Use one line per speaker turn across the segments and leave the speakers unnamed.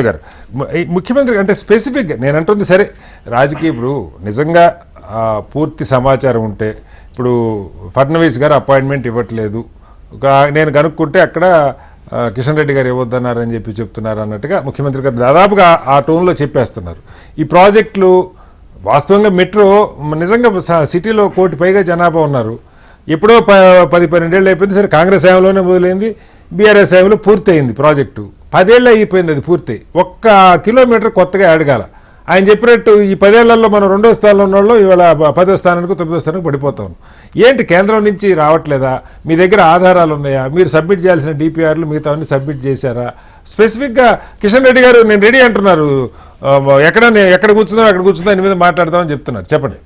గారు ముఖ్యమంత్రి అంటే స్పెసిఫిక్గా నేను అంటుంది సరే రాజకీయ ఇప్పుడు నిజంగా పూర్తి సమాచారం ఉంటే ఇప్పుడు ఫడ్నవీస్ గారు అపాయింట్మెంట్ ఇవ్వట్లేదు నేను కనుక్కుంటే అక్కడ కిషన్ రెడ్డి గారు ఇవ్వద్దన్నారని చెప్పి చెప్తున్నారు అన్నట్టుగా ముఖ్యమంత్రి గారు దాదాపుగా ఆ టోన్లో చెప్పేస్తున్నారు. ఈ ప్రాజెక్టులు వాస్తవంగా మెట్రో నిజంగా సిటీలో 1 కోటి పైగా జనాభా ఉన్నారు. ఎప్పుడో 10-12 ఏళ్ళు అయిపోయింది. సరే కాంగ్రెస్ హయాంలోనే మొదలైంది, బీఆర్ఎస్ హయాంలో పూర్తి అయింది ప్రాజెక్టు. 10 ఏళ్ళు అయిపోయింది అది పూర్తి. 1 కిలోమీటర్ కొత్తగా అడగాల. ఆయన చెప్పినట్టు ఈ 10 ఏళ్లలో మనం 2వ స్థానంలో ఉన్న వాళ్ళు ఇవాళ 10వ స్థానానికి 9వ స్థానానికి పడిపోతాం. ఏంటి కేంద్రం నుంచి రావట్లేదా? మీ దగ్గర ఆధారాలు ఉన్నాయా? మీరు సబ్మిట్ చేయాల్సిన డిపిఆర్లు మిగతా అన్ని సబ్మిట్ చేశారా? స్పెసిఫిక్గా కిషన్ రెడ్డి గారు నేను రెడీ అంటున్నారు. ఎక్కడ కూర్చుందో అక్కడ కూర్చుందో ఆయన మీద మాట్లాడదామని చెప్తున్నారు. చెప్పండి.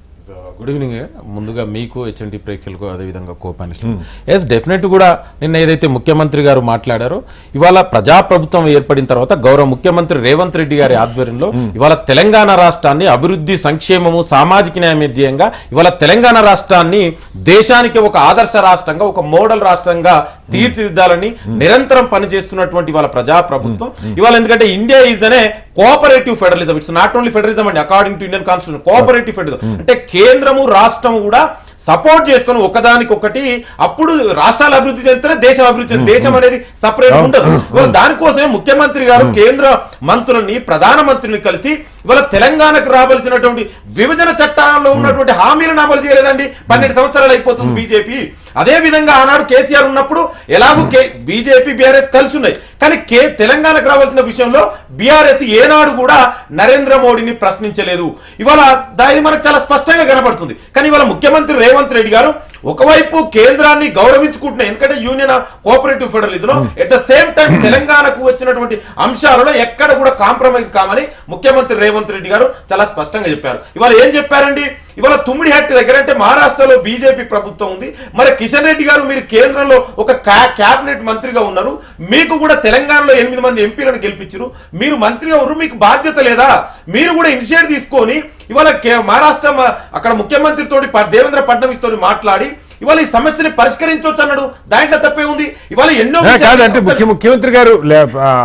Good evening. ముందుగా మీకు హెచ్ఎన్టీ ప్రేక్షకులకు అదేవిధంగా కోపానిస్టులు ఎస్ డెఫినెట్ కూడా నిన్న ఏదైతే ముఖ్యమంత్రి గారు మాట్లాడారో ఇవాళ ప్రజాప్రభుత్వం ఏర్పడిన తర్వాత గౌరవ ముఖ్యమంత్రి రేవంత్ రెడ్డి గారి ఆధ్వర్యంలో ఇవాళ తెలంగాణ రాష్ట్రాన్ని అభివృద్ధి సంక్షేమము సామాజిక న్యాయధ్యేయంగా ఇవాళ తెలంగాణ రాష్ట్రాన్ని దేశానికి ఒక ఆదర్శ రాష్ట్రంగా ఒక మోడల్ రాష్ట్రంగా తీర్చిదిద్దాలని నిరంతరం పనిచేస్తున్నటువంటి ఇవాళ ప్రజాప్రభుత్వం ఇవాళ ఎందుకంటే ఇండియా ఈజ్ అనే cooperative federalism. It's not only federalism అండి, according to Indian constitution cooperative federalism అంటే కేంద్రము రాష్ట్రము కూడా సపోర్ట్ చేసుకుని ఒకదానికొకటి అప్పుడు రాష్ట్రాలు అభివృద్ధి చెందితే దేశం అభివృద్ధి చెంది దేశం అనేది సపరేట్ ఉండదు. దానికోసమే ముఖ్యమంత్రి గారు కేంద్ర మంత్రులని ప్రధానమంత్రిని కలిసి ఇవాళ తెలంగాణకు రావాల్సినటువంటి విభజన చట్టాల్లో ఉన్నటువంటి హామీలను అమలు చేయలేదండి. 12 సంవత్సరాలు అయిపోతుంది బీజేపీ. అదే విధంగా ఆనాడు కేసీఆర్ ఉన్నప్పుడు ఎలాగూ బీజేపీ బీఆర్ఎస్ కలిసి ఉన్నాయి, కానీ తెలంగాణకు రావాల్సిన విషయంలో బీఆర్ఎస్ ఏనాడు కూడా నరేంద్ర మోడీని ప్రశ్నించలేదు. ఇవాళ దాని మనకు చాలా స్పష్టంగా కనబడుతుంది. కానీ ఇవాళ ముఖ్యమంత్రి రేవంత్ రెడ్డి గారు ఒకవైపు కేంద్రాన్ని గౌరవించుకుంటున్నాయి, ఎందుకంటే యూనియన్ కోఆపరేటివ్ ఫెడరలిజంలో ఎట్ ద సేమ్ టైం తెలంగాణకు వచ్చినటువంటి అంశాలలో ఎక్కడ కూడా కాంప్రమైజ్ కామని ముఖ్యమంత్రి రేవంత్ రెడ్డి గారు చాలా స్పష్టంగా చెప్పారు. ఇవాళ ఏం చెప్పారండి? ఇవాళ తుమ్మిడిహట్టి దగ్గర అంటే మహారాష్ట్రలో బీజేపీ ప్రభుత్వం ఉంది, మరి కిషన్ రెడ్డి గారు మీరు కేంద్రంలో ఒక క్యాబినెట్ మంత్రిగా ఉన్నారు, మీకు కూడా తెలంగాణలో 8 మంది ఎంపీలను గెలిపించారు, మీరు మంత్రిగా ఉన్నారు, మీకు బాధ్యత లేదా? మీరు కూడా ఇనిషియేటివ్ తీసుకొని ఇవాళ మహారాష్ట్ర అక్కడ ముఖ్యమంత్రితోటి దేవేంద్ర ఫడ్నవీస్ తోటి మాట్లాడి ఇవాళ ఈ సమస్యని పరిష్కరించవచ్చు అన్నాడు. దాంట్లో తప్పే ఉంది? ఇవాళ ఎన్నో
అంటే ముఖ్యమంత్రి గారు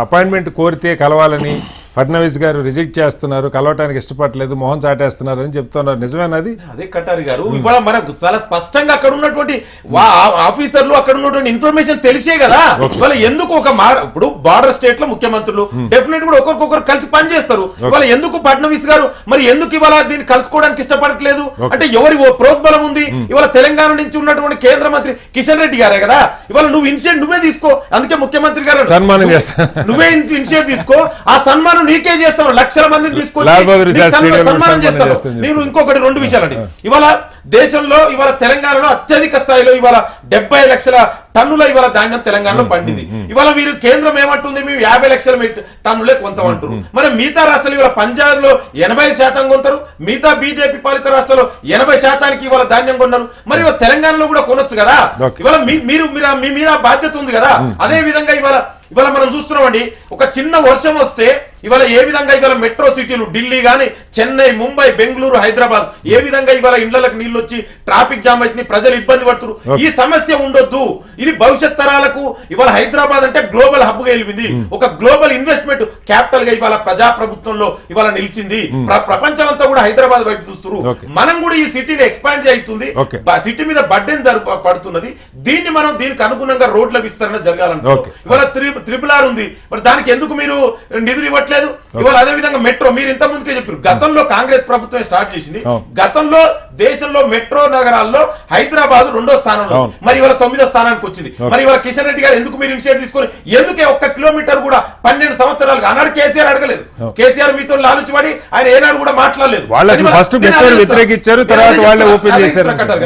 అపాయింట్మెంట్ కోరితే కలవాలని ఫడ్నవీస్ గారు రిజెక్ట్ చేస్తున్నారు, కలవటానికి ఇష్టపడలేదు, మొహం చాటేస్తున్నారు అని చెప్తున్నారు. నిజమేనది?
అదే కటారి గారు ఇవాళ మనకు చాలా స్పష్టంగా అక్కడ ఉన్నటువంటి ఆఫీసర్లు అక్కడ ఉన్నటువంటి ఇన్ఫర్మేషన్ తెలిసే కదా. ఇవాళ ఎందుకు ఇప్పుడు బార్డర్ స్టేట్ లో ముఖ్యమంత్రులు డెఫినెట్ కూడా ఒకరికొకరు కలిసి పనిచేస్తారు. ఇవాళ ఎందుకు ఫడ్నవీస్ గారు మరి ఎందుకు ఇవాళ దీన్ని కలుసుకోవడానికి ఇష్టపడట్లేదు? అంటే ఎవరి ప్రోద్బలం ఉంది? ఇవాళ తెలంగాణ నుంచి ఉన్నటువంటి కేంద్ర మంత్రి కిషన్ రెడ్డి గారే కదా. ఇవాళ నువ్వే తీసుకో. అందుకే ముఖ్యమంత్రి గారు నువ్వే ఇనిషియేట్ తీసుకో, ఆ సన్మానం నీకే చేస్తాను. లక్షల మందిని తీసుకొని సన్మానం చేస్తాను. నేను ఇంకొకటి 2 విషయాలండి. ఇవాళ దేశంలో ఇవాళ తెలంగాణలో అత్యధిక స్థాయిలో ఇవాళ 70 లక్షల టన్నుల ఇవాళ ధాన్యం తెలంగాణలో పండింది. ఇవాళ వీరు కేంద్రం ఏమంటుంది? మేము 50 లక్షల టన్నులే కొంతమంటారు. మరి మిగతా రాష్ట్రాలు ఇవాళ పంజాబ్ లో 80% కొంటారు, మిగతా బీజేపీ పాలిత రాష్ట్రాల్లో 80% ఇవాళ ధాన్యం కొన్నారు. మరి ఇవాళ తెలంగాణలో కూడా కొనొచ్చు కదా. ఇవాళ మీ మీద బాధ్యత ఉంది కదా. అదే విధంగా ఇవాళ మనం చూస్తున్నామండి, ఒక చిన్న వర్షం వస్తే ఇవాళ ఏ విధంగా ఇవాళ మెట్రో సిటీలు ఢిల్లీ గానీ చెన్నై, ముంబై, బెంగళూరు, హైదరాబాద్ ఏ విధంగా ఇవాళ ఇండ్లకు నీళ్లు వచ్చి ట్రాఫిక్ జామ్ అవుతుంది, ప్రజలు ఇబ్బంది పడుతున్నారు. ఈ సమస్య ఉండొద్దు. ఇది భవిష్యత్ తరాలకు ఇవాళ హైదరాబాద్ అంటే గ్లోబల్ హబ్ గా వెళ్ళింది, ఒక గ్లోబల్ ఇన్వెస్ట్మెంట్ క్యాపిటల్ గా ఇవాళ ప్రజాప్రభుత్వంలో ఇవాళ నిలిచింది. ప్రపంచం అంతా కూడా హైదరాబాద్ వైపు చూస్తున్నారు. మనం కూడా ఈ సిటీని ఎక్స్పాండ్ అవుతుంది, సిటీ మీద బర్డెన్ పడుతున్నది. దీనికి అనుగుణంగా రోడ్ల విస్తరణ జరగాలంటారు. ఇవాళ RRR ఉంది, మరి దానికి ఎందుకు మీరు నిధులు ఇవ్వట్లేదు? ఇవాళ అదే విధంగా మెట్రో మీరు ఇంత ముందుకే చెప్పారు, గతంలో కాంగ్రెస్ ప్రభుత్వం స్టార్ట్ చేసింది. గతంలో దేశంలో మెట్రో నగరాల్లో హైదరాబాద్ 2వ స్థానంలో, మరి ఇవాళ 9వ స్థానానికి వచ్చింది. మరి ఇవాళ కిషన్ రెడ్డి గారు ఎందుకు మీరు ఇనిషియేటివ్ తీసుకొని ఎందుకే 1 కిలోమీటర్ కూడా 12 సంవత్సరాలు అన్నాడు కేసీఆర్ అడగలేదు. కేసీఆర్ మీతో లాలుచిపడి ఆయన ఏనాడు కూడా మాట్లాడలేదు.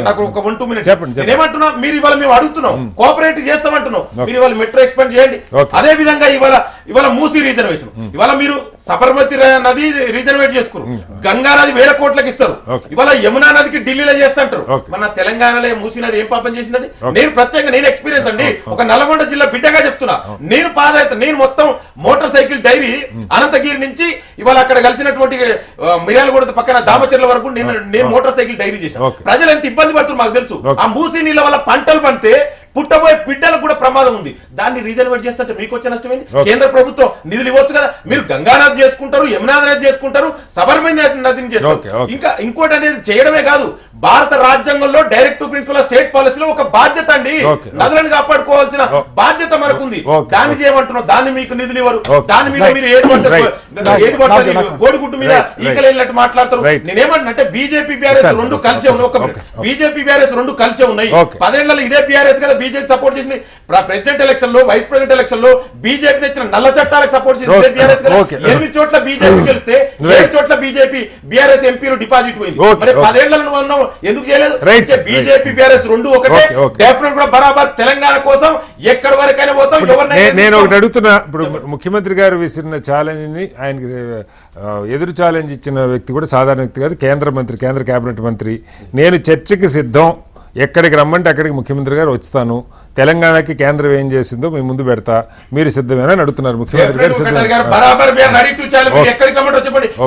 నాకు ఒక 1-2 మినిట్స్ నేనేమంటున్నా, మీరు ఇవాళ మేము అడుగుతున్నాం, కోఆపరేటివ్ చేస్తామంటున్నాం, మీరు ఇవాళ మెట్రో ఎక్స్పాండ్ చేయండి. అదే విధంగా ఇవాళ మూసీ రిజర్వేషన్, ఇవాళ మీరు సబర్మతి నది రిజర్వేట్ చేసుకున్నారు, గంగా నది 1000 కోట్లకి ఇస్తారు, ఇవాళ యమునా నదికి ఢిల్లీలో చేస్తుంటారు. మన తెలంగాణలో మూసీ నది ఏం పాపం చేసిందండి? నేను ప్రత్యేకంగా నేను ఎక్స్పీరియన్స్ అండి, ఒక నల్గొండ జిల్లా బిడ్డగా చెప్తున్నా. నేను మొత్తం మోటార్ సైకిల్ డైరీ అనంతగిరి నుంచి ఇవాళ అక్కడ కలిసినటువంటి మిర్యాలగూడ పక్కన దామచర్ల వరకు నేను మోటార్ సైకిల్ డైరీ చేశాను. ప్రజలు ఎంత ఇబ్బంది పడుతున్నారు మాకు తెలుసు. ఆ మూసీ నీళ్ళ వల్ల పంటలు పండితే పుట్టబోయే బిడ్డలకు కూడా ప్రమాదం ఉంది. దాన్ని రీజనరేట్ చేస్తుంటే మీకు వచ్చే నష్టం ఏంది? కేంద్ర ప్రభుత్వం నిధులు ఇవ్వచ్చు కదా. మీరు గంగానది చేసుకుంటారు, యమునా నది చేసుకుంటారు, సబర్మతి నదిని చేస్తారు. ఇంకా ఇంకోటి అనేది చేయడమే కాదు, భారత రాజ్యాంగంలో డైరెక్ట్ టు ప్రిన్సిపల్ స్టేట్ పాలసీలో ఒక బాధ్యత అండి. నదులను కాపాడుకోవాల్సిన బాధ్యత మనకుంది. దాన్ని చేయమంటున్నాం, దాన్ని మీకు నిధులు ఇవ్వరు. దాని మీద మీరు గోడిగుడ్డు మీద ఈకలేనట్టు మాట్లాడతారు. నేనేమంటే బీజేపీ బీఆర్ఎస్ రెండు కలిసే ఉన్నాయి. బీజేపీ బీఆర్ఎస్ రెండు కలిసే ఉన్నాయి. 10 ఏళ్లలో ఇదే బీఆర్ఎస్ కదా బీజేపీ సపోర్ట్ చేసింది. ప్రెసిడెంట్ ఎలక్షన్ లో, వైస్ ప్రెసిడెంట్ ఎలక్షన్ లో బీజేపీ తెచ్చిన నల్ల చట్టాలకు సపోర్ట్ చేసింది బీఆర్ఎస్ కదా. 8 చోట్ల బీజేపీ గెలిస్తే 7 చోట్ల బీజేపీ బీఆర్ఎస్ ఎంపీలు డిపాజిట్ పోయింది. మరి 10 ఏళ్లలో నువ్వు అన్నావు ఎందుకు చేయలేదు? బీజేపీ బీఆర్ఎస్ రెండు ఒకటే. డెఫినెట్ కూడా బరాబర్ తెలంగాణ కోసం ఎక్కడి వరకైనా పోతాం.
నేను ఒకటి అడుగుతున్నా, ఇప్పుడు ముఖ్యమంత్రి గారు విసిరిన ఛాలెంజ్ ని ఆయనకి ఎదురు ఛాలెంజ్ ఇచ్చిన వ్యక్తి కూడా సాధారణ వ్యక్తి కాదు, కేంద్ర మంత్రి, కేంద్ర కేబినెట్ మంత్రి. నేను చర్చకి సిద్ధం, ఎక్కడికి రమ్మంటే అక్కడికి ముఖ్యమంత్రి గారు వచ్చాను, తెలంగాణకి కేంద్రం ఏం చేసిందో మేము ముందు పెడతా, మీరు సిద్ధమేనా అని అడుగుతున్నారు ముఖ్యమంత్రి గారు.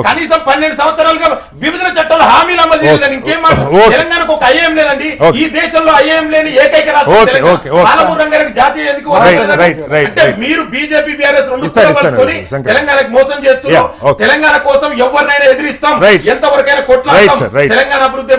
కనీసం 12 సంవత్సరాలుగా విభజన చట్టాలు హామీలు అమలు చేయలేదని ఇంకేం తెలంగాణకు ఒక ఐఏఎం లేదండి. ఈ దేశంలో ఐఏఎం లేని ఏకైక రాష్ట్రం జాతీయ అంటే మీరు బీజేపీ బీఆర్ఎస్ రెండు తెలంగాణకు మోసం చేస్తున్నారు. తెలంగాణ కోసం ఎవరినైనా ఎదిరిస్తాం, ఎంతవరకైనా కొట్లాడతాం. తెలంగాణ అభివృద్ధి